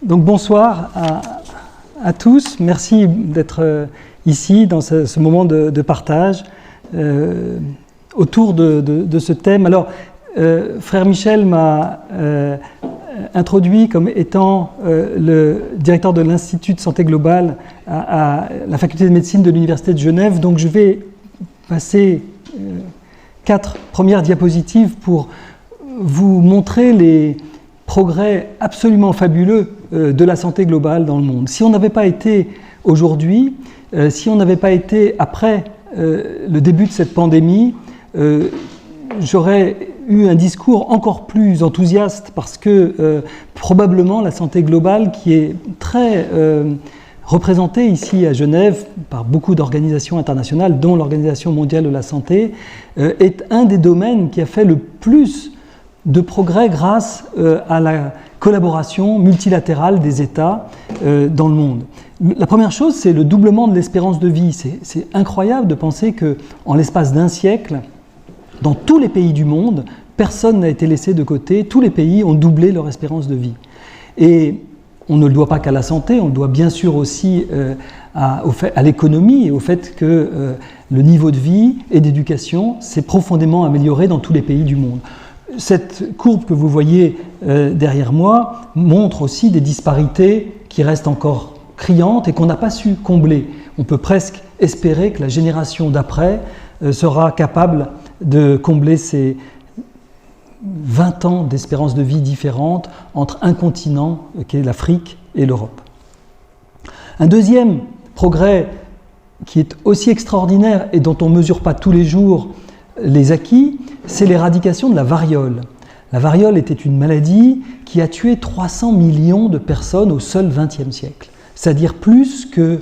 Donc bonsoir à tous, merci d'être ici dans ce moment de partage autour de ce thème. Alors, frère Michel m'a introduit comme étant le directeur de l'Institut de santé globale à la faculté de médecine de l'Université de Genève, donc je vais passer 4 premières diapositives pour vous montrer les progrès absolument fabuleux de la santé globale dans le monde. Si on n'avait pas été aujourd'hui, si on n'avait pas été après le début de cette pandémie, j'aurais eu un discours encore plus enthousiaste parce que probablement la santé globale, qui est très représentée ici à Genève par beaucoup d'organisations internationales, dont l'Organisation mondiale de la santé, est un des domaines qui a fait le plus de progrès grâce à la collaboration multilatérale des États dans le monde. La première chose, c'est le doublement de l'espérance de vie. C'est incroyable de penser qu'en l'espace d'un siècle, dans tous les pays du monde, personne n'a été laissé de côté. Tous les pays ont doublé leur espérance de vie. Et on ne le doit pas qu'à la santé, on le doit bien sûr aussi à l'économie et au fait que le niveau de vie et d'éducation s'est profondément amélioré dans tous les pays du monde. Cette courbe que vous voyez derrière moi montre aussi des disparités qui restent encore criantes et qu'on n'a pas su combler. On peut presque espérer que la génération d'après sera capable de combler ces 20 ans d'espérance de vie différentes entre un continent qui est l'Afrique et l'Europe. Un deuxième progrès qui est aussi extraordinaire et dont on ne mesure pas tous les jours les acquis, c'est l'éradication de la variole. La variole était une maladie qui a tué 300 millions de personnes au seul XXe siècle, c'est-à-dire plus que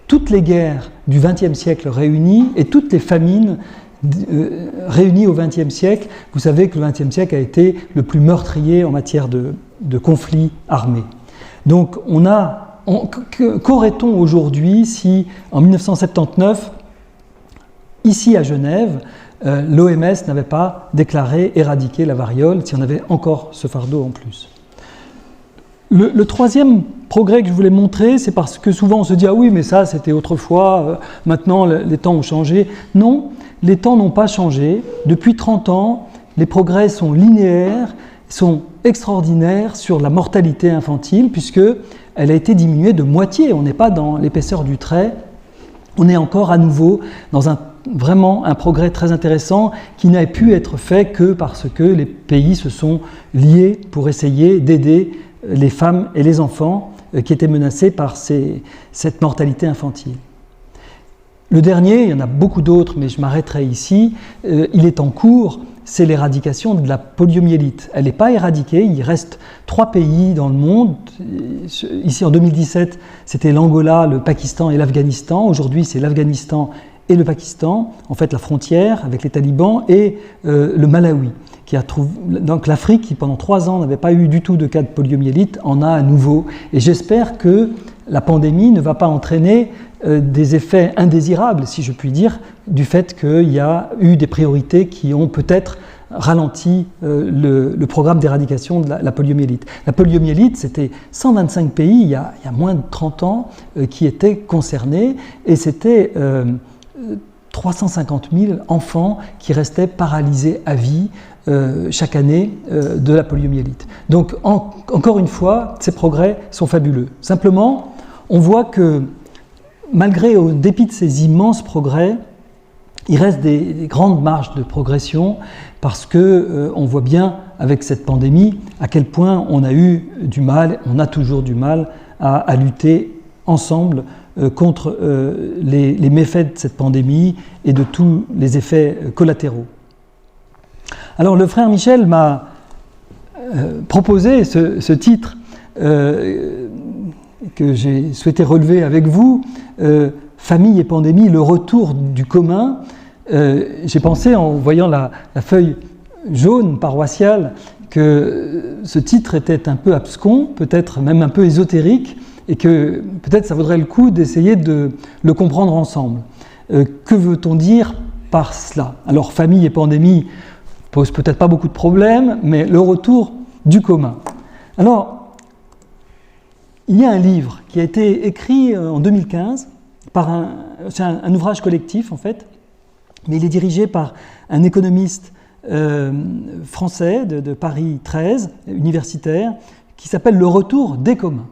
toutes les guerres du XXe siècle réunies et toutes les famines réunies au XXe siècle. Vous savez que le XXe siècle a été le plus meurtrier en matière de conflits armés. Donc qu'aurait-on aujourd'hui si, en 1979, ici à Genève, l'OMS n'avait pas déclaré éradiquer la variole, si on avait encore ce fardeau en plus. Le troisième progrès que je voulais montrer, c'est parce que souvent on se dit « Ah oui, mais ça c'était autrefois, maintenant les temps ont changé ». Non, les temps n'ont pas changé. Depuis 30 ans, les progrès sont linéaires, sont extraordinaires sur la mortalité infantile, puisqu'elle a été diminuée de moitié. On n'est pas dans l'épaisseur du trait, on est encore à nouveau dans vraiment un progrès très intéressant qui n'a pu être fait que parce que les pays se sont liés pour essayer d'aider les femmes et les enfants qui étaient menacés par cette mortalité infantile. Le dernier, il y en a beaucoup d'autres, mais je m'arrêterai ici, il est en cours, c'est l'éradication de la poliomyélite. Elle n'est pas éradiquée, il reste 3 pays dans le monde. Ici en 2017, c'était l'Angola, le Pakistan et l'Afghanistan. Aujourd'hui, c'est l'Afghanistan et le Pakistan, en fait la frontière avec les talibans, et le Malawi, donc l'Afrique, qui pendant 3 ans n'avait pas eu du tout de cas de poliomyélite, en a à nouveau. Et j'espère que la pandémie ne va pas entraîner des effets indésirables, si je puis dire, du fait qu'il y a eu des priorités qui ont peut-être ralenti le programme d'éradication de la poliomyélite. La poliomyélite, c'était 125 pays, il y a moins de 30 ans, qui étaient concernés, et c'était 350 000 enfants qui restaient paralysés à vie chaque année de la poliomyélite. Donc, encore une fois, ces progrès sont fabuleux. Simplement, on voit que, au dépit de ces immenses progrès, il reste des grandes marges de progression parce qu'on voit bien avec cette pandémie à quel point on a eu du mal, on a toujours du mal à lutter ensemble contre les méfaits de cette pandémie et de tous les effets collatéraux. Alors le frère Michel m'a proposé ce titre que j'ai souhaité relever avec vous, Famille et pandémie, le retour du commun. J'ai pensé en voyant la feuille jaune paroissiale que ce titre était un peu abscon, peut-être même un peu ésotérique, et que peut-être ça vaudrait le coup d'essayer de le comprendre ensemble. Que veut-on dire par cela ? Alors, famille et pandémie pose peut-être pas beaucoup de problèmes, mais le retour du commun. Alors, Il y a un livre qui a été écrit en 2015 c'est un ouvrage collectif en fait, mais il est dirigé par un économiste français de Paris 13, universitaire, qui s'appelle Le Retour des communs.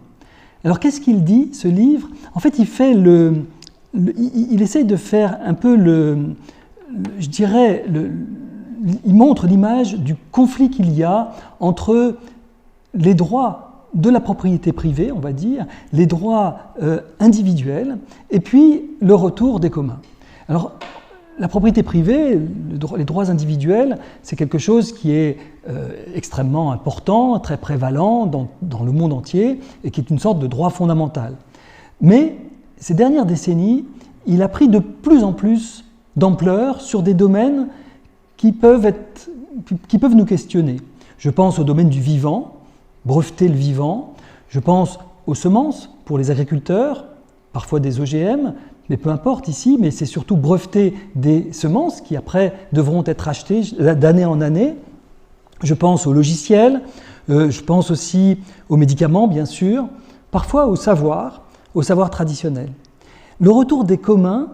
Alors qu'est-ce qu'il dit, ce livre? En fait, il essaye de faire un peu il montre l'image du conflit qu'il y a entre les droits de la propriété privée, on va dire, les droits individuels, et puis le retour des communs. Alors, la propriété privée, les droits individuels, c'est quelque chose qui est extrêmement important, très prévalent dans le monde entier, et qui est une sorte de droit fondamental. Mais, ces dernières décennies, il a pris de plus en plus d'ampleur sur des domaines qui peuvent nous questionner. Je pense au domaine du vivant, breveter le vivant. Je pense aux semences pour les agriculteurs, parfois des OGM, mais peu importe ici, mais c'est surtout breveter des semences qui après devront être achetées d'année en année. Je pense aux logiciels, je pense aussi aux médicaments, bien sûr, parfois au savoir traditionnel. Le retour des communs,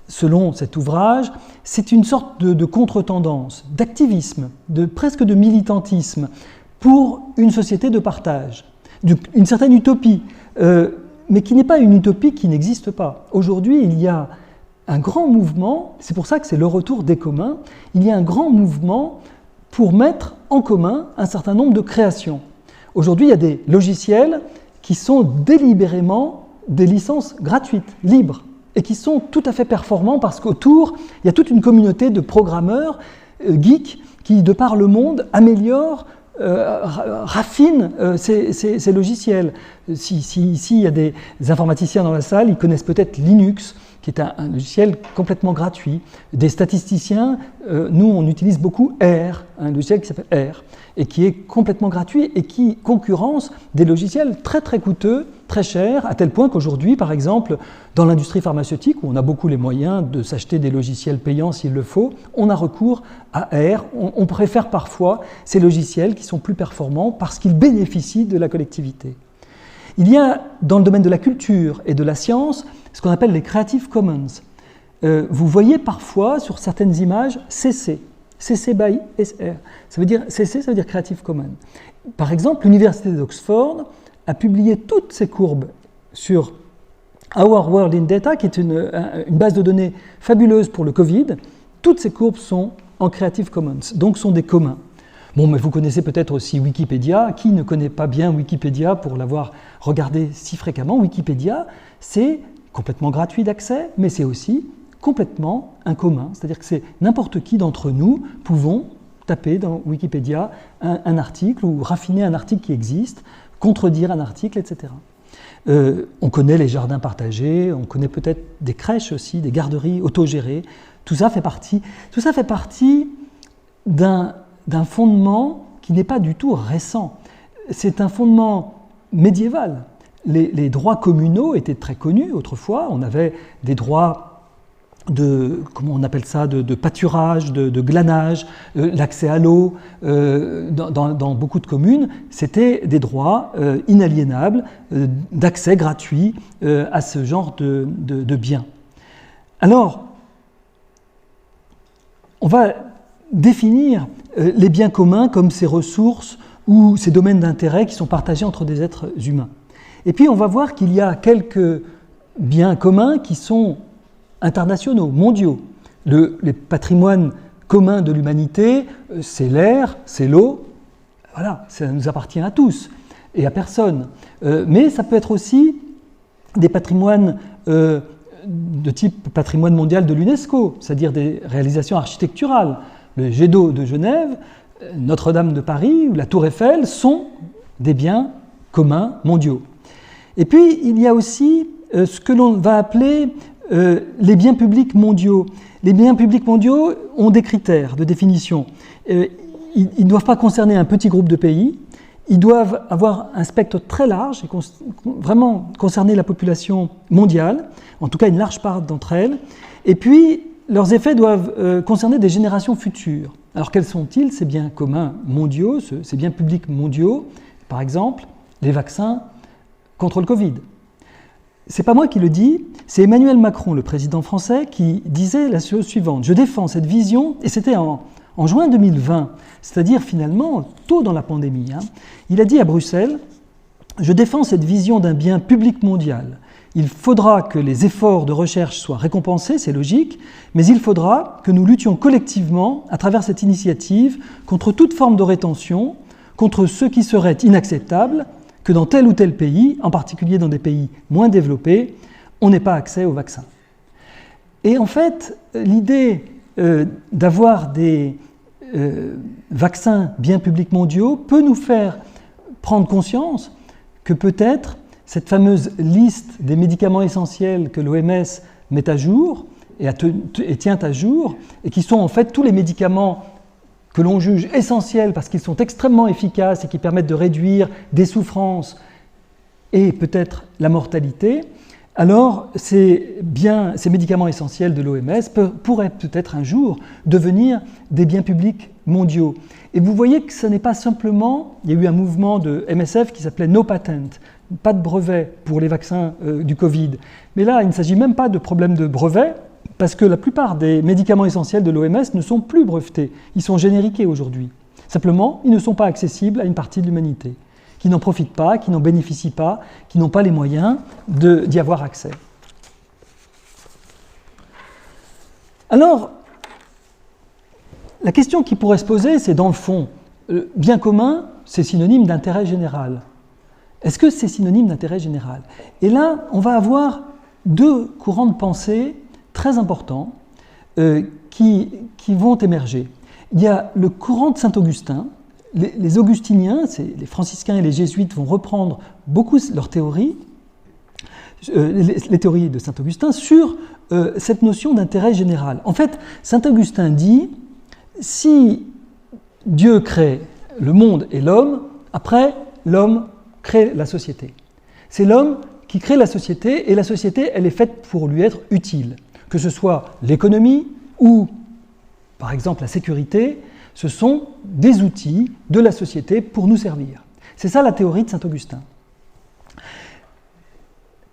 selon cet ouvrage, c'est une sorte de contre-tendance, d'activisme, presque de militantisme pour une société de partage, une certaine utopie, mais qui n'est pas une utopie qui n'existe pas. Aujourd'hui, il y a un grand mouvement, c'est pour ça que c'est le retour des communs, il y a un grand mouvement pour mettre en commun un certain nombre de créations. Aujourd'hui, il y a des logiciels qui sont délibérément des licences gratuites, libres, et qui sont tout à fait performants parce qu'autour, il y a toute une communauté de programmeurs, geeks, qui, de par le monde, améliorent, raffinent ces logiciels. Si ici il y a des informaticiens dans la salle, ils connaissent peut-être Linux, qui est un logiciel complètement gratuit. Des statisticiens, nous on utilise beaucoup R, un logiciel qui s'appelle R, et qui est complètement gratuit et qui concurrence des logiciels très très coûteux, très chers, à tel point qu'aujourd'hui, par exemple, dans l'industrie pharmaceutique, où on a beaucoup les moyens de s'acheter des logiciels payants s'il le faut, on a recours à R. On préfère parfois ces logiciels qui sont plus performants parce qu'ils bénéficient de la collectivité. Il y a, dans le domaine de la culture et de la science, ce qu'on appelle les Creative Commons. Vous voyez parfois sur certaines images CC by SR. CC, ça veut dire Creative Commons. Par exemple, l'Université d'Oxford a publié toutes ces courbes sur Our World in Data, qui est une base de données fabuleuse pour le Covid. Toutes ces courbes sont en Creative Commons, donc sont des communs. Bon, mais vous connaissez peut-être aussi Wikipédia. Qui ne connaît pas bien Wikipédia pour l'avoir regardé si fréquemment? Wikipédia, c'est complètement gratuit d'accès, mais c'est aussi complètement un commun. C'est-à-dire que c'est n'importe qui d'entre nous pouvons taper dans Wikipédia un article ou raffiner un article qui existe, contredire un article, etc. On connaît les jardins partagés, on connaît peut-être des crèches aussi, des garderies autogérées. Tout ça fait partie d'un fondement qui n'est pas du tout récent. C'est un fondement médiéval. Les droits communaux étaient très connus autrefois. On avait des droits comment on appelle ça, de pâturage, de glanage, l'accès à l'eau. Dans beaucoup de communes, c'était des droits inaliénables d'accès gratuit à ce genre de biens. Alors, on va définir les biens communs comme ces ressources ou ces domaines d'intérêt qui sont partagés entre des êtres humains. Et puis on va voir qu'il y a quelques biens communs qui sont internationaux, mondiaux. Les patrimoines communs de l'humanité, c'est l'air, c'est l'eau, voilà, ça nous appartient à tous et à personne. Mais ça peut être aussi des patrimoines de type patrimoine mondial de l'UNESCO, c'est-à-dire des réalisations architecturales. Le jet d'eau de Genève, Notre-Dame de Paris ou la Tour Eiffel sont des biens communs mondiaux. Et puis, il y a aussi ce que l'on va appeler les biens publics mondiaux. Les biens publics mondiaux ont des critères de définition. Ils ne doivent pas concerner un petit groupe de pays, ils doivent avoir un spectre très large et vraiment concerner la population mondiale, en tout cas une large part d'entre elles, et puis leurs effets doivent concerner des générations futures. Alors quels sont-ils, ces biens communs mondiaux, ces biens publics mondiaux? Par exemple, les vaccins contre le Covid. C'est pas moi qui le dis, c'est Emmanuel Macron, le président français, qui disait la chose suivante. Je défends cette vision, et c'était en juin 2020, c'est-à-dire finalement tôt dans la pandémie. Il a dit à Bruxelles, je défends cette vision d'un bien public mondial. Il faudra que les efforts de recherche soient récompensés, c'est logique, mais il faudra que nous luttions collectivement, à travers cette initiative, contre toute forme de rétention, contre ce qui serait inacceptable, que dans tel ou tel pays, en particulier dans des pays moins développés, on n'ait pas accès au vaccin. Et en fait, l'idée d'avoir des vaccins bien publics mondiaux peut nous faire prendre conscience que peut-être cette fameuse liste des médicaments essentiels que l'OMS met à jour et tient à jour, et qui sont en fait tous les médicaments que l'on juge essentiels parce qu'ils sont extrêmement efficaces et qui permettent de réduire des souffrances et peut-être la mortalité, alors ces médicaments essentiels de l'OMS pourraient peut-être un jour devenir des biens publics mondiaux. Et vous voyez que ce n'est pas simplement, il y a eu un mouvement de MSF qui s'appelait No Patent, pas de brevet pour les vaccins du Covid. Mais là, il ne s'agit même pas de problème de brevet, parce que la plupart des médicaments essentiels de l'OMS ne sont plus brevetés, ils sont génériqués aujourd'hui. Simplement, ils ne sont pas accessibles à une partie de l'humanité, qui n'en profitent pas, qui n'en bénéficient pas, qui n'ont pas les moyens d'y avoir accès. Alors, la question qui pourrait se poser, c'est dans le fond, bien commun, c'est synonyme d'intérêt général. Est-ce que c'est synonyme d'intérêt général? Et là, on va avoir deux courants de pensée très importants qui vont émerger. Il y a le courant de Saint-Augustin. Les augustiniens, les franciscains et les jésuites vont reprendre beaucoup leurs théories, les théories de Saint-Augustin, sur cette notion d'intérêt général. En fait, Saint-Augustin dit, si Dieu crée le monde et l'homme, après, l'homme crée la société. C'est l'homme qui crée la société, et la société, elle est faite pour lui être utile. Que ce soit l'économie ou, par exemple, la sécurité, ce sont des outils de la société pour nous servir. C'est ça la théorie de Saint-Augustin.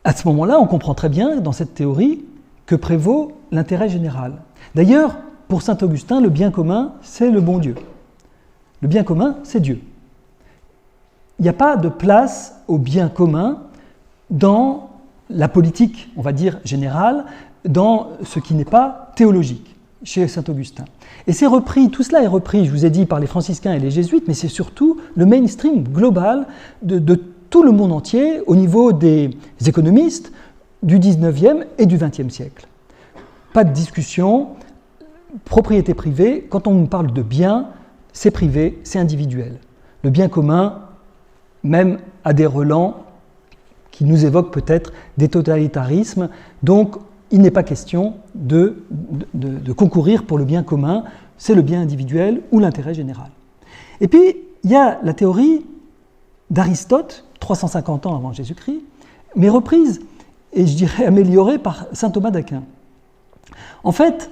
À ce moment-là, on comprend très bien, dans cette théorie, que prévaut l'intérêt général. D'ailleurs, pour Saint-Augustin, le bien commun, c'est le bon Dieu. Le bien commun, c'est Dieu. Il n'y a pas de place au bien commun dans la politique, on va dire, générale, dans ce qui n'est pas théologique, chez Saint-Augustin. Et c'est repris, tout cela est repris, je vous ai dit, par les franciscains et les jésuites, mais c'est surtout le mainstream global de tout le monde entier au niveau des économistes du 19e et du 20e siècle. Pas de discussion, propriété privée, quand on parle de bien, c'est privé, c'est individuel. Le bien commun, même à des relents qui nous évoquent peut-être des totalitarismes, donc il n'est pas question de concourir pour le bien commun, c'est le bien individuel ou l'intérêt général. Et puis, il y a la théorie d'Aristote, 350 ans avant Jésus-Christ, mais reprise, et je dirais améliorée par saint Thomas d'Aquin. En fait,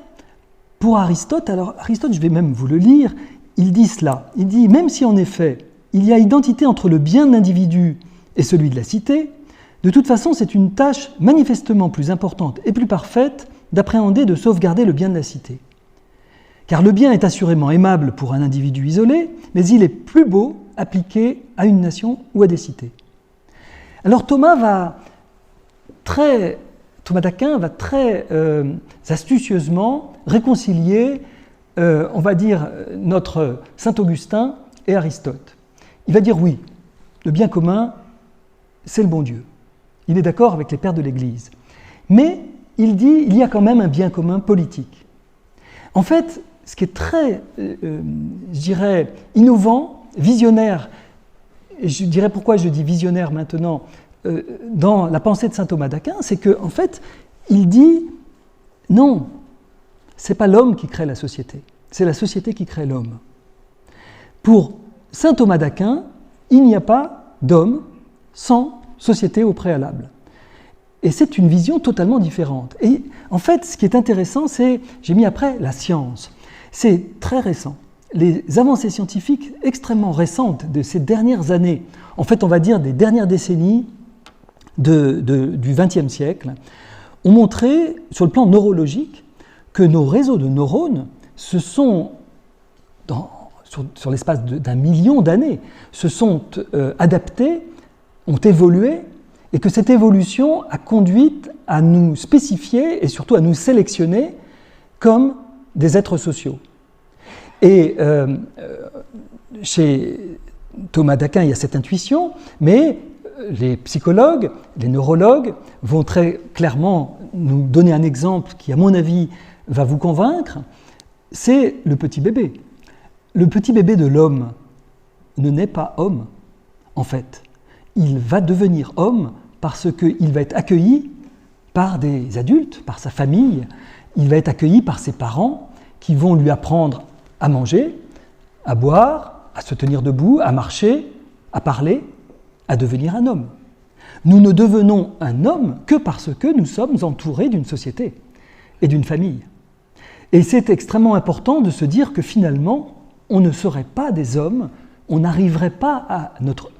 pour Aristote, alors Aristote, je vais même vous le lire, il dit cela, il dit « Même si en effet, il y a identité entre le bien de l'individu et celui de la cité, de toute façon, c'est une tâche manifestement plus importante et plus parfaite d'appréhender et de sauvegarder le bien de la cité. Car le bien est assurément aimable pour un individu isolé, mais il est plus beau appliqué à une nation ou à des cités. » Alors Thomas d'Aquin va très astucieusement réconcilier, on va dire, notre Saint-Augustin et Aristote. Il va dire oui, le bien commun, c'est le bon Dieu. Il est d'accord avec les pères de l'Église. Mais il dit il y a quand même un bien commun politique. En fait, ce qui est très, je dirais, innovant, visionnaire, et je dirais pourquoi je dis visionnaire maintenant, dans la pensée de saint Thomas d'Aquin, c'est qu'en fait, il dit non, ce n'est pas l'homme qui crée la société, c'est la société qui crée l'homme. Pour saint Thomas d'Aquin, il n'y a pas d'homme sans société au préalable. Et c'est une vision totalement différente. Et en fait, ce qui est intéressant, c'est, j'ai mis après, la science. C'est très récent. Les avancées scientifiques extrêmement récentes de ces dernières années, en fait, on va dire des dernières décennies, du XXe siècle ont montré, sur le plan neurologique, que nos réseaux de neurones se sont, sur l'espace d'un million d'années, se sont adaptés, ont évolué, et que cette évolution a conduit à nous spécifier et surtout à nous sélectionner comme des êtres sociaux. Et chez Thomas d'Aquin, il y a cette intuition, mais les psychologues, les neurologues vont très clairement nous donner un exemple qui, à mon avis, va vous convaincre, c'est le petit bébé. Le petit bébé de l'homme ne naît pas homme, en fait. Il va devenir homme parce qu'il va être accueilli par des adultes, par sa famille, il va être accueilli par ses parents qui vont lui apprendre à manger, à boire, à se tenir debout, à marcher, à parler, à devenir un homme. Nous ne devenons un homme que parce que nous sommes entourés d'une société et d'une famille. Et c'est extrêmement important de se dire que finalement, on ne serait pas des hommes, on n'arriverait pas à notre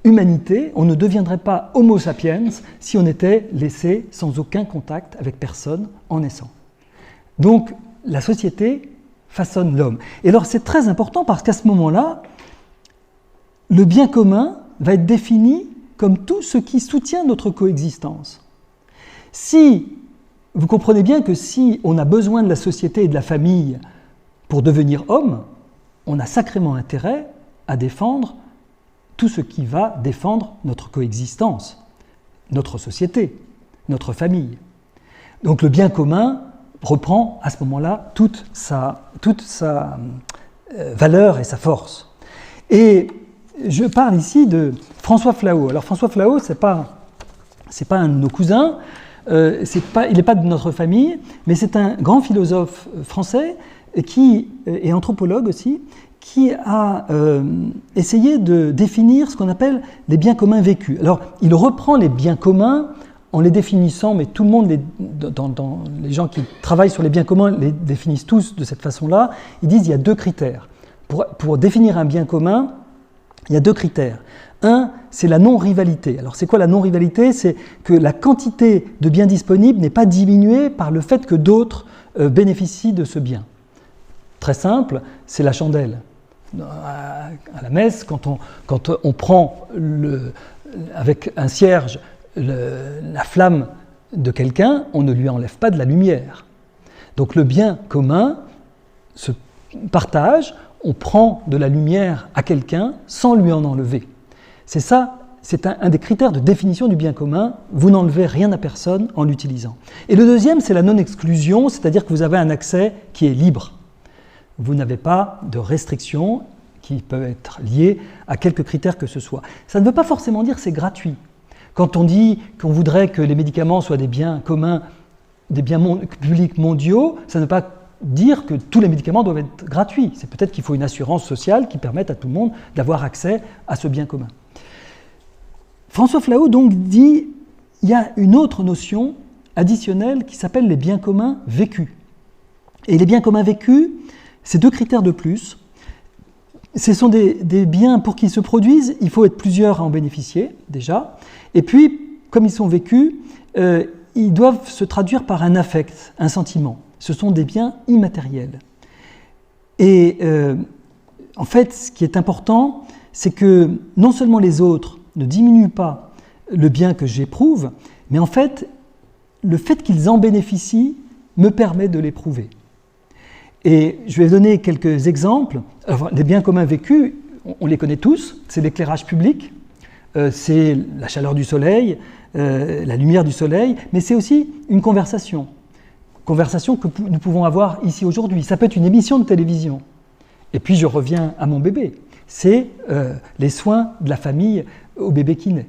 humanité, on ne deviendrait pas Homo sapiens si on était laissé sans aucun contact avec personne en naissant. Donc, la société façonne l'homme. Et alors, c'est très important parce qu'à ce moment-là, le bien commun va être défini comme tout ce qui soutient notre coexistence. Si, vous comprenez bien que si on a besoin de la société et de la famille pour devenir homme, on a sacrément intérêt à défendre tout ce qui va défendre notre coexistence, notre société, notre famille. Donc le bien commun reprend à ce moment-là toute sa valeur et sa force. Et je parle ici de François Flahault. Alors François Flahault, c'est pas un de nos cousins, il n'est pas de notre famille, mais c'est un grand philosophe français et anthropologue aussi, qui a essayé de définir ce qu'on appelle les biens communs vécus. Alors, il reprend les biens communs en les définissant, mais tout le monde, les gens qui travaillent sur les biens communs les définissent tous de cette façon-là. Ils disent qu'il y a deux critères. Pour définir un bien commun, il y a deux critères. Un, c'est la non-rivalité. Alors, c'est quoi la non-rivalité ? C'est que la quantité de biens disponibles n'est pas diminuée par le fait que d'autres bénéficient de ce bien. Très simple, c'est la chandelle. À la messe, quand on prend avec un cierge la flamme de quelqu'un, on ne lui enlève pas de la lumière. Donc le bien commun se partage, on prend de la lumière à quelqu'un sans lui en enlever. C'est ça, c'est un des critères de définition du bien commun, vous n'enlevez rien à personne en l'utilisant. Et le deuxième, c'est la non-exclusion, c'est-à-dire que vous avez un accès qui est libre. Vous n'avez pas de restrictions qui peuvent être liées à quelques critères que ce soit. Ça ne veut pas forcément dire que c'est gratuit. Quand on dit qu'on voudrait que les médicaments soient des biens communs, des biens publics mondiaux, ça ne veut pas dire que tous les médicaments doivent être gratuits. C'est peut-être qu'il faut une assurance sociale qui permette à tout le monde d'avoir accès à ce bien commun. François Flahault donc dit qu'il y a une autre notion additionnelle qui s'appelle les biens communs vécus. Et les biens communs vécus, c'est deux critères de plus. Ce sont des biens pour qu'ils se produisent, il faut être plusieurs à en bénéficier, déjà. Et puis, comme ils sont vécus, ils doivent se traduire par un affect, un sentiment. Ce sont des biens immatériels. Et en fait, ce qui est important, c'est que non seulement les autres ne diminuent pas le bien que j'éprouve, mais en fait, le fait qu'ils en bénéficient me permet de l'éprouver. Et je vais donner quelques exemples. Alors, les biens communs vécus, on les connaît tous, c'est l'éclairage public, c'est la chaleur du soleil, la lumière du soleil, mais c'est aussi une conversation que nous pouvons avoir ici aujourd'hui. Ça peut être une émission de télévision. Et puis je reviens à mon bébé, c'est les soins de la famille au bébé qui naît.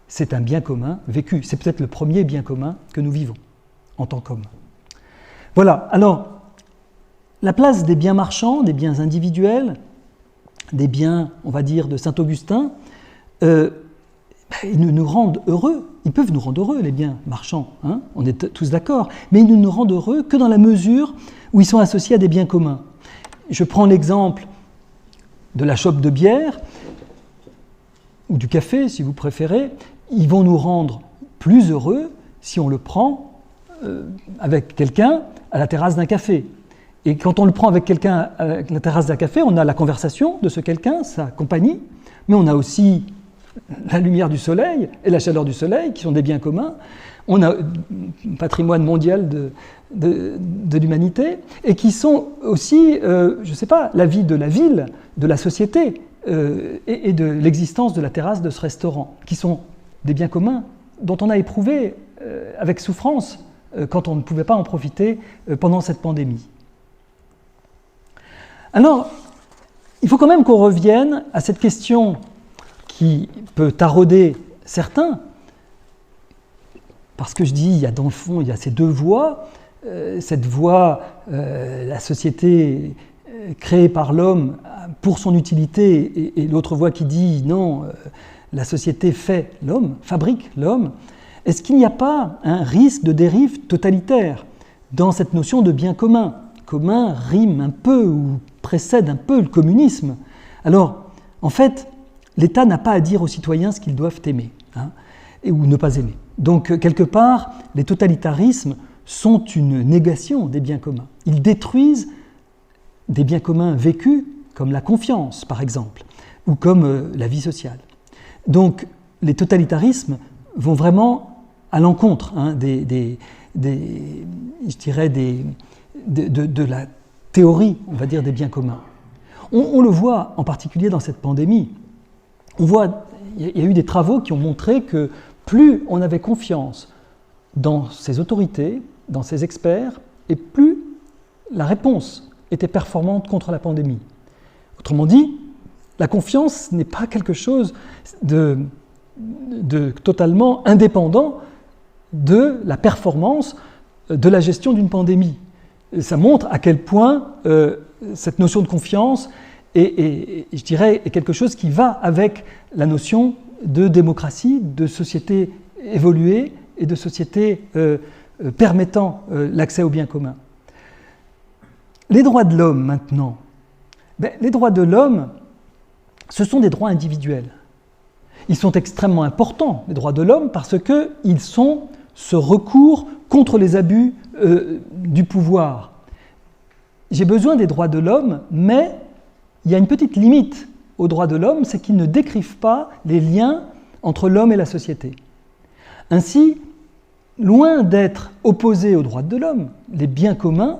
C'est un bien commun vécu, c'est peut-être le premier bien commun que nous vivons en tant qu'hommes. Voilà, alors, la place des biens marchands, des biens individuels, des biens, on va dire, de Saint-Augustin, ils nous rendent heureux. Ils peuvent nous rendre heureux, les biens marchands, hein, on est tous d'accord, mais ils ne nous rendent heureux que dans la mesure où ils sont associés à des biens communs. Je prends l'exemple de la chope de bière, ou du café, si vous préférez. ils vont nous rendre plus heureux si on le prend avec quelqu'un à la terrasse d'un café. Et quand on le prend avec quelqu'un à la terrasse d'un café, on a la conversation de ce quelqu'un, sa compagnie, mais on a aussi la lumière du soleil et la chaleur du soleil, qui sont des biens communs. On a un patrimoine mondial de l'humanité, et qui sont aussi, je ne sais pas, la vie de la ville, de la société, et de l'existence de la terrasse de ce restaurant, qui sont des biens communs dont on a éprouvé avec souffrance quand on ne pouvait pas en profiter pendant cette pandémie. Alors, il faut quand même qu'on revienne à cette question qui peut tarauder certains, parce que je dis, dans le fond, il y a ces deux voies. Cette voie, la société créée par l'homme pour son utilité, et l'autre voie qui dit, non, la société fait l'homme, fabrique l'homme. Est-ce qu'il n'y a pas un risque de dérive totalitaire dans cette notion de bien commun ? Commun rime un peu ou précède un peu le communisme. Alors, en fait, l'État n'a pas à dire aux citoyens ce qu'ils doivent aimer, ou ne pas aimer. Donc, quelque part, les totalitarismes sont une négation des biens communs. Ils détruisent des biens communs vécus, comme la confiance, par exemple, ou comme la vie sociale. Donc, les totalitarismes vont vraiment à l'encontre de la théorie, on va dire, des biens communs. On le voit en particulier dans cette pandémie. Il y a eu des travaux qui ont montré que plus on avait confiance dans ces autorités, dans ces experts, et plus la réponse était performante contre la pandémie. Autrement dit, la confiance n'est pas quelque chose de totalement indépendant de la performance de la gestion d'une pandémie. Et ça montre à quel point cette notion de confiance est, je dirais, est quelque chose qui va avec la notion de démocratie, de société évoluée et de société permettant l'accès aux biens communs. Les droits de l'homme, maintenant. Les droits de l'homme, ce sont des droits individuels. Ils sont extrêmement importants, les droits de l'homme, parce qu'ils sont ce recours contre les abus du pouvoir. J'ai besoin des droits de l'homme, mais il y a une petite limite aux droits de l'homme, c'est qu'ils ne décrivent pas les liens entre l'homme et la société. Ainsi, loin d'être opposés aux droits de l'homme, les biens communs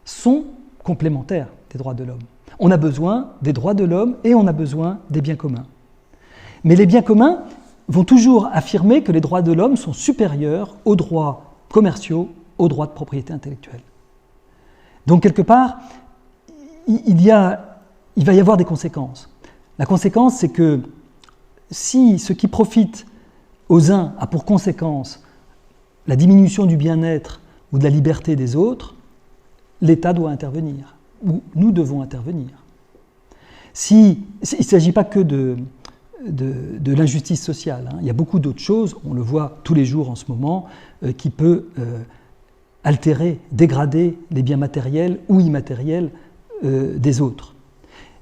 sont complémentaires des droits de l'homme. On a besoin des droits de l'homme et on a besoin des biens communs. Mais les biens communs vont toujours affirmer que les droits de l'homme sont supérieurs aux droits commerciaux, aux droits de propriété intellectuelle. Donc, quelque part, il va y avoir des conséquences. La conséquence, c'est que si ce qui profite aux uns a pour conséquence la diminution du bien-être ou de la liberté des autres, l'État doit intervenir, ou nous devons intervenir. Il ne s'agit pas que de l'injustice sociale. Il y a beaucoup d'autres choses, on le voit tous les jours en ce moment, qui peut altérer, dégrader les biens matériels ou immatériels des autres.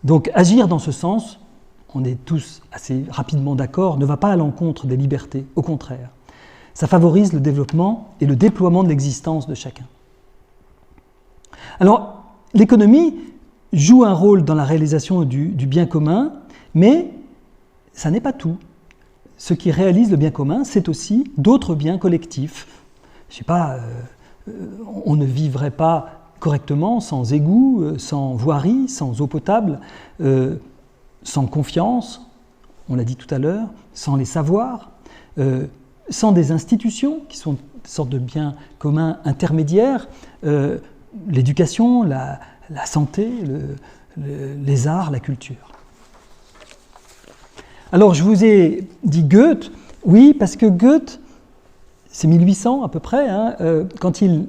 Donc agir dans ce sens, on est tous assez rapidement d'accord, ne va pas à l'encontre des libertés, au contraire. Ça favorise le développement et le déploiement de l'existence de chacun. Alors, l'économie joue un rôle dans la réalisation du bien commun, mais ça n'est pas tout. Ce qui réalise le bien commun, c'est aussi d'autres biens collectifs. Je ne sais pas, on ne vivrait pas correctement sans égouts, sans voirie, sans eau potable, sans confiance, on l'a dit tout à l'heure, sans les savoirs, sans des institutions qui sont des sortes de biens communs intermédiaires, l'éducation, la santé, les arts, la culture. Alors, je vous ai dit Goethe, oui, parce que Goethe, c'est 1800 à peu près, quand il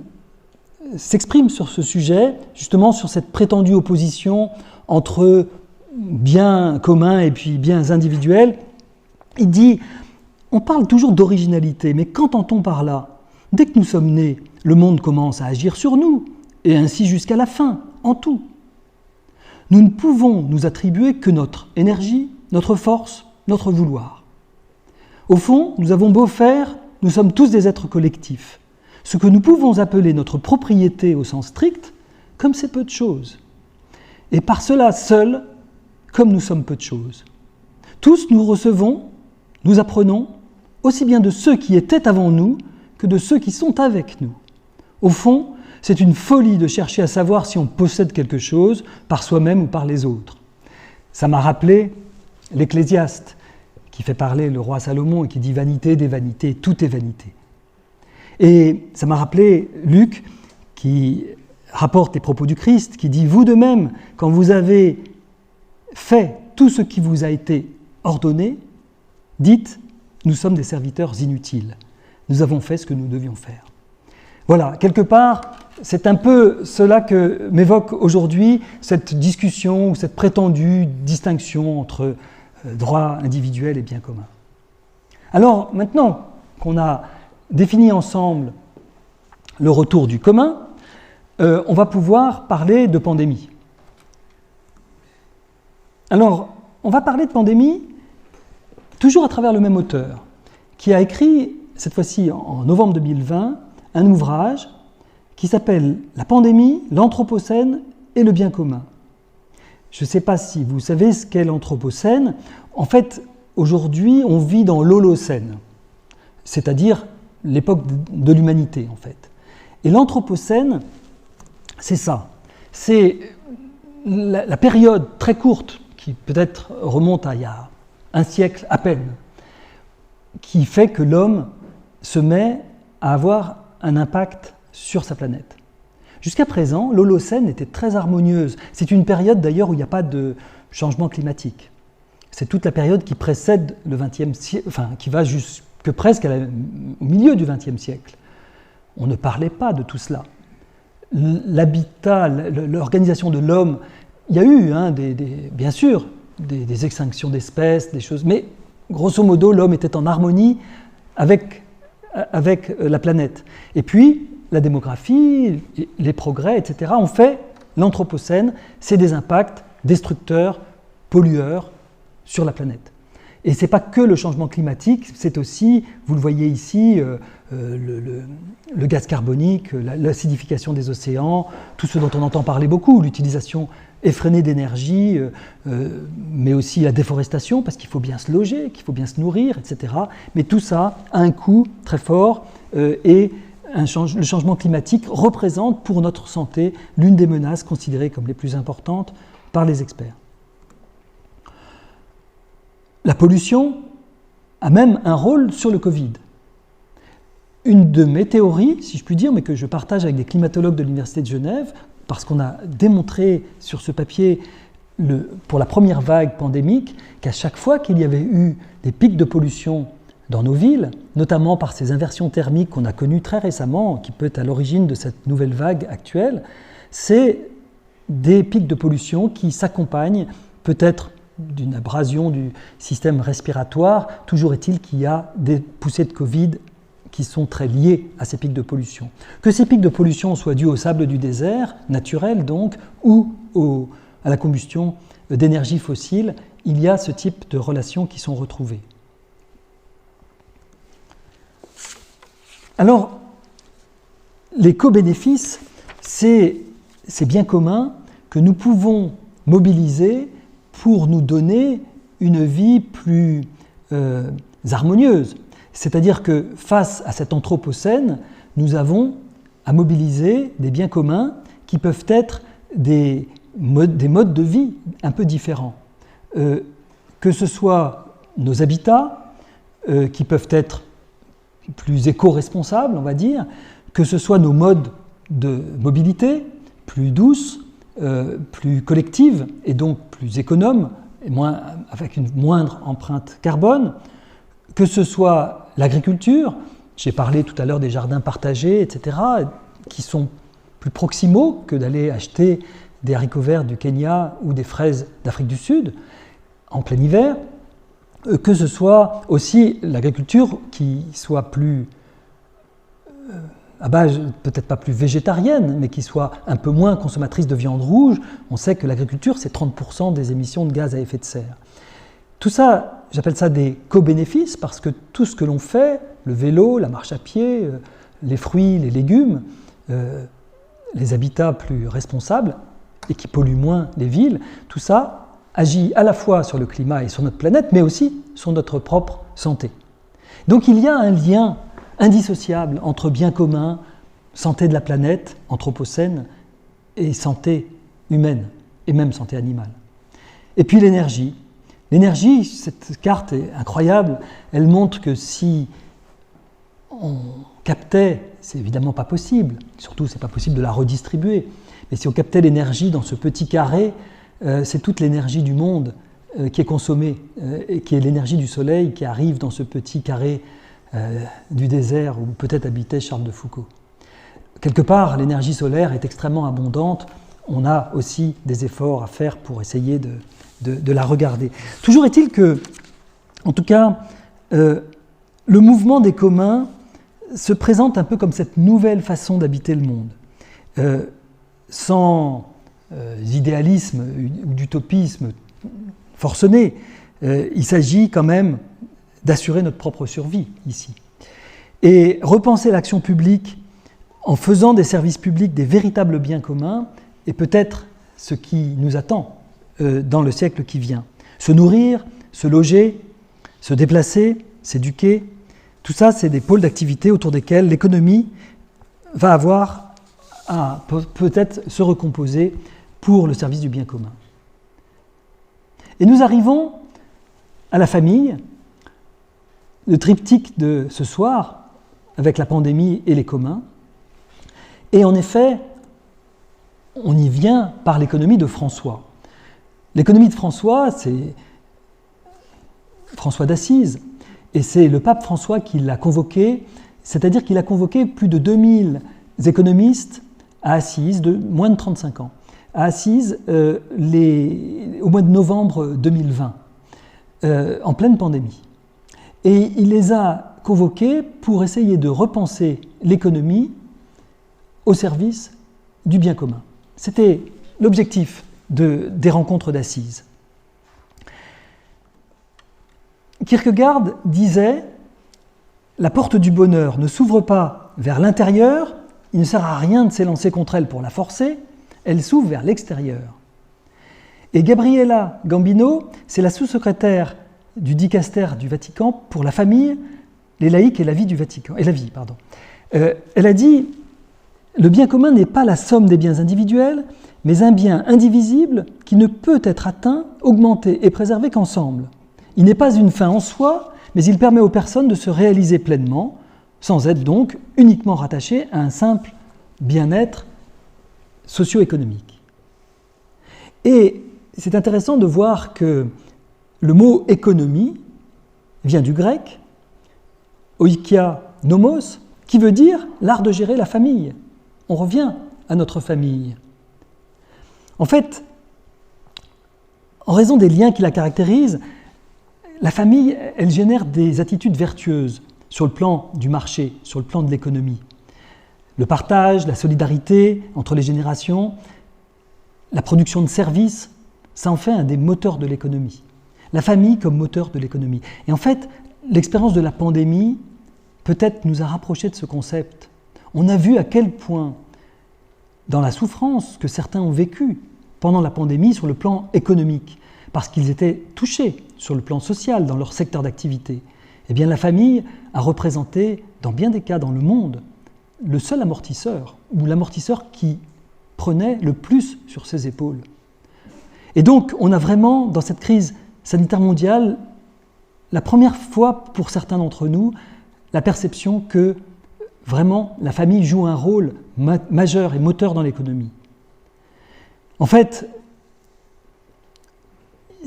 s'exprime sur ce sujet, justement sur cette prétendue opposition entre biens communs et puis biens individuels, il dit, on parle toujours d'originalité, mais qu'entend-on par là ? Dès que nous sommes nés, le monde commence à agir sur nous, et ainsi jusqu'à la fin, en tout. Nous ne pouvons nous attribuer que notre énergie, notre force, notre vouloir. Au fond, nous avons beau faire, nous sommes tous des êtres collectifs. Ce que nous pouvons appeler notre propriété au sens strict, comme c'est peu de choses. Et par cela seul, comme nous sommes peu de choses. Tous nous recevons, nous apprenons, aussi bien de ceux qui étaient avant nous que de ceux qui sont avec nous. Au fond, c'est une folie de chercher à savoir si on possède quelque chose par soi-même ou par les autres. Ça m'a rappelé l'Ecclésiaste, qui fait parler le roi Salomon et qui dit « vanité des vanités, tout est vanité ». Et ça m'a rappelé Luc, qui rapporte les propos du Christ, qui dit « vous de même, quand vous avez fait tout ce qui vous a été ordonné, dites « nous sommes des serviteurs inutiles, nous avons fait ce que nous devions faire ». Voilà, quelque part, c'est un peu cela que m'évoque aujourd'hui cette discussion ou cette prétendue distinction entre droit individuel et bien commun. Alors, maintenant qu'on a défini ensemble le retour du commun, on va pouvoir parler de pandémie. Alors, on va parler de pandémie toujours à travers le même auteur, qui a écrit, cette fois-ci en novembre 2020, un ouvrage qui s'appelle « La pandémie, l'Anthropocène et le bien commun ». Je ne sais pas si vous savez ce qu'est l'Anthropocène. En fait, aujourd'hui, on vit dans l'Holocène, c'est-à-dire l'époque de l'humanité, en fait. Et l'Anthropocène, c'est ça. C'est la période très courte, qui peut-être remonte à il y a un siècle à peine, qui fait que l'homme se met à avoir un impact sur sa planète. Jusqu'à présent, l'Holocène était très harmonieuse. C'est une période d'ailleurs où il n'y a pas de changement climatique. C'est toute la période qui précède le XXe siècle, enfin qui va jusque presque au milieu du XXe siècle. On ne parlait pas de tout cela. L'habitat, l'organisation de l'homme, il y a eu, bien sûr, des extinctions d'espèces, des choses, mais grosso modo, l'homme était en harmonie avec la planète. Et puis, la démographie, les progrès, etc., ont fait l'Anthropocène, c'est des impacts destructeurs, pollueurs sur la planète. Et ce n'est pas que le changement climatique, c'est aussi, vous le voyez ici, le gaz carbonique, l'acidification des océans, tout ce dont on entend parler beaucoup, l'utilisation effrénée d'énergie, mais aussi la déforestation, parce qu'il faut bien se loger, qu'il faut bien se nourrir, etc. Mais tout ça a un coût très fort et le changement climatique représente pour notre santé l'une des menaces considérées comme les plus importantes par les experts. La pollution a même un rôle sur le Covid. Une de mes théories, si je puis dire, mais que je partage avec des climatologues de l'Université de Genève, parce qu'on a démontré sur ce papier, pour la première vague pandémique, qu'à chaque fois qu'il y avait eu des pics de pollution dans nos villes, notamment par ces inversions thermiques qu'on a connues très récemment, qui peut être à l'origine de cette nouvelle vague actuelle, c'est des pics de pollution qui s'accompagnent peut-être d'une abrasion du système respiratoire. Toujours est-il qu'il y a des poussées de Covid qui sont très liées à ces pics de pollution. Que ces pics de pollution soient dus au sable du désert, naturel donc, ou à la combustion d'énergie fossile, il y a ce type de relations qui sont retrouvées. Alors, les co-bénéfices, c'est ces biens communs que nous pouvons mobiliser pour nous donner une vie plus harmonieuse. C'est-à-dire que face à cet Anthropocène, nous avons à mobiliser des biens communs qui peuvent être des modes de vie un peu différents. Que ce soit nos habitats, qui peuvent être plus éco-responsables, on va dire, que ce soit nos modes de mobilité plus douces, plus collectives et donc plus économes, et avec une moindre empreinte carbone, que ce soit l'agriculture, j'ai parlé tout à l'heure des jardins partagés, etc., qui sont plus proximaux que d'aller acheter des haricots verts du Kenya ou des fraises d'Afrique du Sud en plein hiver, que ce soit aussi l'agriculture qui soit plus, à base peut-être pas plus végétarienne, mais qui soit un peu moins consommatrice de viande rouge. On sait que l'agriculture, c'est 30% des émissions de gaz à effet de serre. Tout ça, j'appelle ça des co-bénéfices, parce que tout ce que l'on fait, le vélo, la marche à pied, les fruits, les légumes, les habitats plus responsables et qui polluent moins les villes, tout ça agit à la fois sur le climat et sur notre planète, mais aussi sur notre propre santé. Donc il y a un lien indissociable entre bien commun, santé de la planète, anthropocène, et santé humaine, et même santé animale. Et puis l'énergie. L'énergie, cette carte est incroyable, elle montre que si on captait, c'est évidemment pas possible, surtout c'est pas possible de la redistribuer, mais si on captait l'énergie dans ce petit carré, c'est toute l'énergie du monde qui est consommée, et qui est l'énergie du soleil qui arrive dans ce petit carré du désert où peut-être habitait Charles de Foucault. Quelque part, l'énergie solaire est extrêmement abondante, on a aussi des efforts à faire pour essayer de la regarder. Toujours est-il que, en tout cas, le mouvement des communs se présente un peu comme cette nouvelle façon d'habiter le monde, sans idéalisme ou d'utopisme forcené. Il s'agit quand même d'assurer notre propre survie ici. Et repenser l'action publique en faisant des services publics des véritables biens communs est peut-être ce qui nous attend dans le siècle qui vient. Se nourrir, se loger, se déplacer, s'éduquer, tout ça, c'est des pôles d'activité autour desquels l'économie va avoir à peut-être se recomposer pour le service du bien commun. Et nous arrivons à la famille, le triptyque de ce soir, avec la pandémie et les communs. Et en effet, on y vient par l'économie de François. L'économie de François, c'est François d'Assise, et c'est le pape François qui l'a convoqué, c'est-à-dire qu'il a convoqué plus de 2000 économistes à Assise de moins de 35 ans. À Assise, au mois de novembre 2020, en pleine pandémie. Et il les a convoqués pour essayer de repenser l'économie au service du bien commun. C'était l'objectif des rencontres d'Assise. Kierkegaard disait « La porte du bonheur ne s'ouvre pas vers l'intérieur, il ne sert à rien de s'élancer contre elle pour la forcer, elle s'ouvre vers l'extérieur. » Et Gabriella Gambino, c'est la sous-secrétaire du dicaster du Vatican pour la famille, les laïcs et la vie du Vatican. Elle a dit « Le bien commun n'est pas la somme des biens individuels, mais un bien indivisible qui ne peut être atteint, augmenté et préservé qu'ensemble. Il n'est pas une fin en soi, mais il permet aux personnes de se réaliser pleinement, sans être donc uniquement rattaché à un simple bien-être socio-économique. » Et c'est intéressant de voir que le mot économie vient du grec, oikia nomos, qui veut dire l'art de gérer la famille. On revient à notre famille. En fait, en raison des liens qui la caractérisent, la famille, elle génère des attitudes vertueuses sur le plan du marché, sur le plan de l'économie. Le partage, la solidarité entre les générations, la production de services, ça en fait un des moteurs de l'économie. La famille comme moteur de l'économie. Et en fait, l'expérience de la pandémie peut-être nous a rapprochés de ce concept. On a vu à quel point, dans la souffrance que certains ont vécue pendant la pandémie sur le plan économique, parce qu'ils étaient touchés sur le plan social dans leur secteur d'activité, eh bien la famille a représenté, dans bien des cas dans le monde, le seul amortisseur, ou l'amortisseur qui prenait le plus sur ses épaules. Et donc, on a vraiment, dans cette crise sanitaire mondiale, la première fois pour certains d'entre nous, la perception que vraiment la famille joue un rôle majeur et moteur dans l'économie. En fait,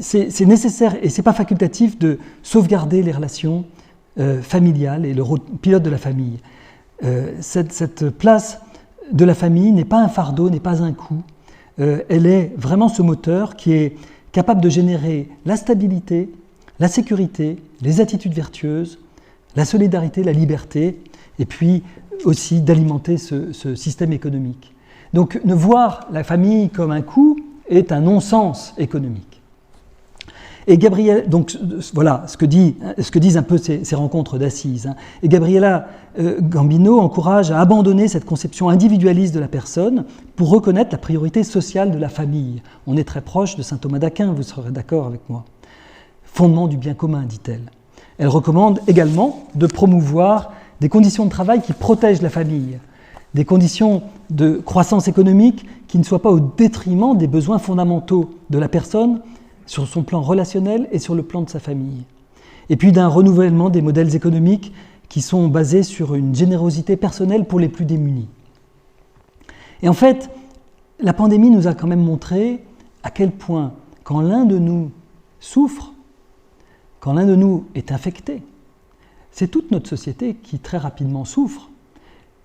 c'est nécessaire et ce n'est pas facultatif de sauvegarder les relations familiales et le rôle pilote de la famille. Cette place de la famille n'est pas un fardeau, n'est pas un coût. Elle est vraiment ce moteur qui est capable de générer la stabilité, la sécurité, les attitudes vertueuses, la solidarité, la liberté, et puis aussi d'alimenter ce système économique. Donc, ne voir la famille comme un coût est un non-sens économique. Et Gabriela, donc voilà ce que disent un peu ces rencontres d'assises. Hein. Et Gabriela Gambino encourage à abandonner cette conception individualiste de la personne pour reconnaître la priorité sociale de la famille. On est très proche de saint Thomas d'Aquin, vous serez d'accord avec moi. Fondement du bien commun, dit-elle. Elle recommande également de promouvoir des conditions de travail qui protègent la famille, des conditions de croissance économique qui ne soient pas au détriment des besoins fondamentaux de la personne sur son plan relationnel et sur le plan de sa famille. Et puis d'un renouvellement des modèles économiques qui sont basés sur une générosité personnelle pour les plus démunis. Et en fait, la pandémie nous a quand même montré à quel point, quand l'un de nous souffre, quand l'un de nous est infecté, c'est toute notre société qui très rapidement souffre,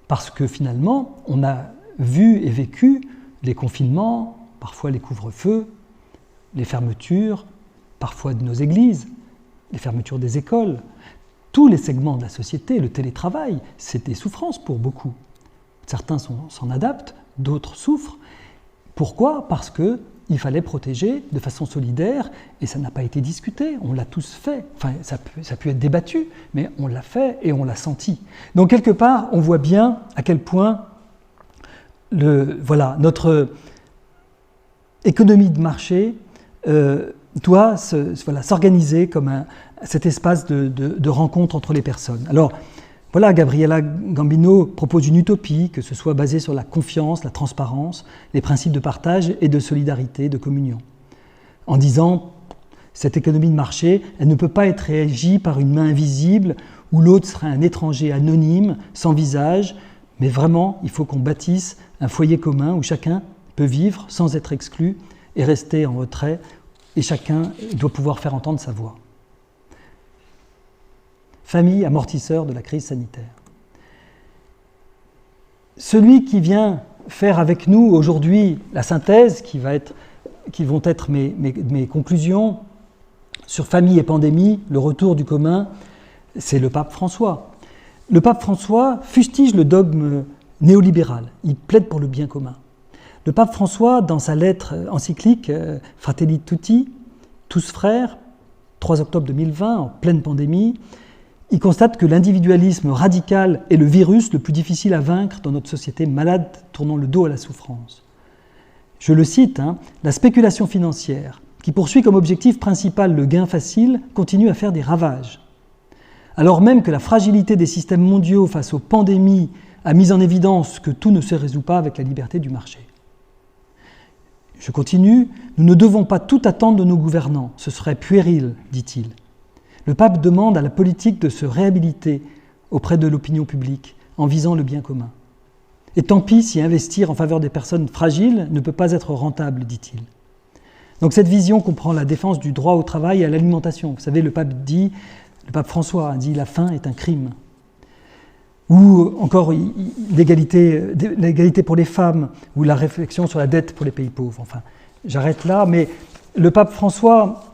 parce que finalement, on a vu et vécu les confinements, parfois les couvre-feux, les fermetures, parfois de nos églises, les fermetures des écoles, tous les segments de la société, le télétravail, c'est des souffrances pour beaucoup. Certains s'en adaptent, d'autres souffrent. Pourquoi ? Parce qu'il fallait protéger de façon solidaire, et ça n'a pas été discuté, on l'a tous fait. Enfin, ça a pu être débattu, mais on l'a fait et on l'a senti. Donc quelque part, on voit bien à quel point notre économie de marché doit s'organiser comme cet espace de rencontre entre les personnes. Alors, voilà, Gabriela Gambino propose une utopie, que ce soit basée sur la confiance, la transparence, les principes de partage et de solidarité, de communion. En disant, cette économie de marché, elle ne peut pas être régie par une main invisible où l'autre serait un étranger anonyme, sans visage, mais vraiment, il faut qu'on bâtisse un foyer commun où chacun peut vivre sans être exclu et rester en retrait, et chacun doit pouvoir faire entendre sa voix. Famille amortisseur de la crise sanitaire. Celui qui vient faire avec nous aujourd'hui la synthèse, qui vont être mes conclusions sur famille et pandémie, le retour du commun, c'est le pape François. Le pape François fustige le dogme néolibéral, il plaide pour le bien commun. Le pape François, dans sa lettre encyclique Fratelli Tutti, tous frères, 3 octobre 2020, en pleine pandémie, il constate que l'individualisme radical est le virus le plus difficile à vaincre dans notre société malade tournant le dos à la souffrance. Je le cite, la spéculation financière, qui poursuit comme objectif principal le gain facile, continue à faire des ravages. Alors même que la fragilité des systèmes mondiaux face aux pandémies a mis en évidence que tout ne se résout pas avec la liberté du marché. Je continue, nous ne devons pas tout attendre de nos gouvernants, ce serait puéril, dit-il. Le pape demande à la politique de se réhabiliter auprès de l'opinion publique en visant le bien commun. Et tant pis si investir en faveur des personnes fragiles ne peut pas être rentable, dit-il. Donc cette vision comprend la défense du droit au travail et à l'alimentation. Vous savez, le pape François a dit « la faim est un crime ». Ou encore l'égalité pour les femmes, ou la réflexion sur la dette pour les pays pauvres. Enfin, j'arrête là, mais le pape François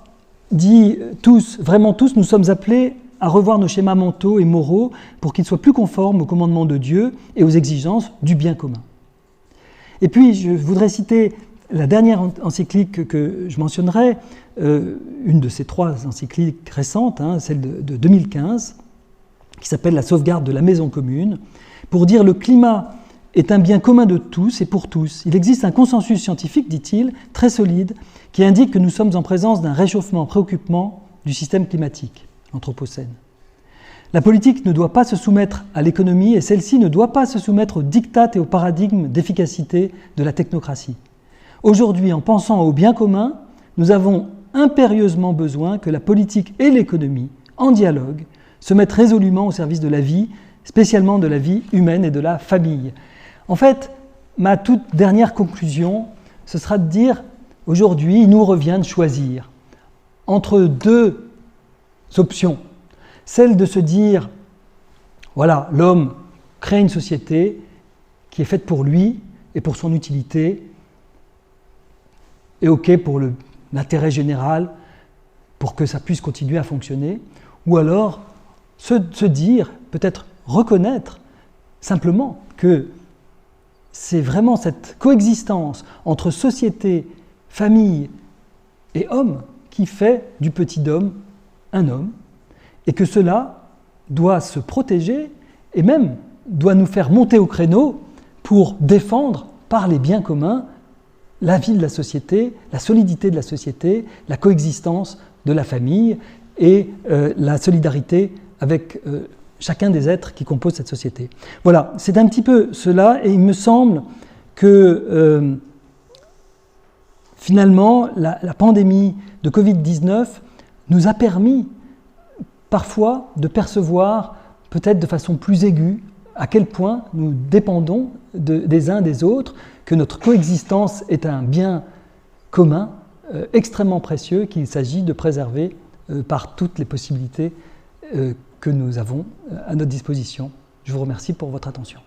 dit tous, vraiment tous, nous sommes appelés à revoir nos schémas mentaux et moraux pour qu'ils soient plus conformes aux commandements de Dieu et aux exigences du bien commun. Et puis, je voudrais citer la dernière encyclique que je mentionnerai, une de ces 3 encycliques récentes, celle de 2015, qui s'appelle « La sauvegarde de la maison commune », pour dire « le climat est un bien commun de tous et pour tous. Il existe un consensus scientifique, dit-il, très solide, qui indique que nous sommes en présence d'un réchauffement préoccupant du système climatique, l'Anthropocène. La politique ne doit pas se soumettre à l'économie et celle-ci ne doit pas se soumettre aux diktats et aux paradigmes d'efficacité de la technocratie. Aujourd'hui, en pensant au bien commun, nous avons impérieusement besoin que la politique et l'économie, en dialogue, se mettent résolument au service de la vie, spécialement de la vie humaine et de la famille. En fait, ma toute dernière conclusion, ce sera de dire, aujourd'hui, il nous revient de choisir entre 2 options. Celle de se dire, voilà, l'homme crée une société qui est faite pour lui et pour son utilité, et OK pour l'intérêt général, pour que ça puisse continuer à fonctionner, ou alors se dire, peut-être reconnaître simplement que c'est vraiment cette coexistence entre société, famille et homme qui fait du petit homme un homme, et que cela doit se protéger et même doit nous faire monter au créneau pour défendre par les biens communs la vie de la société, la solidité de la société, la coexistence de la famille et la solidarité avec chacun des êtres qui composent cette société. Voilà, c'est un petit peu cela, et il me semble que finalement la pandémie de Covid-19 nous a permis parfois de percevoir peut-être de façon plus aiguë à quel point nous dépendons des uns des autres, que notre coexistence est un bien commun extrêmement précieux qu'il s'agit de préserver par toutes les possibilités que nous avons à notre disposition. Je vous remercie pour votre attention.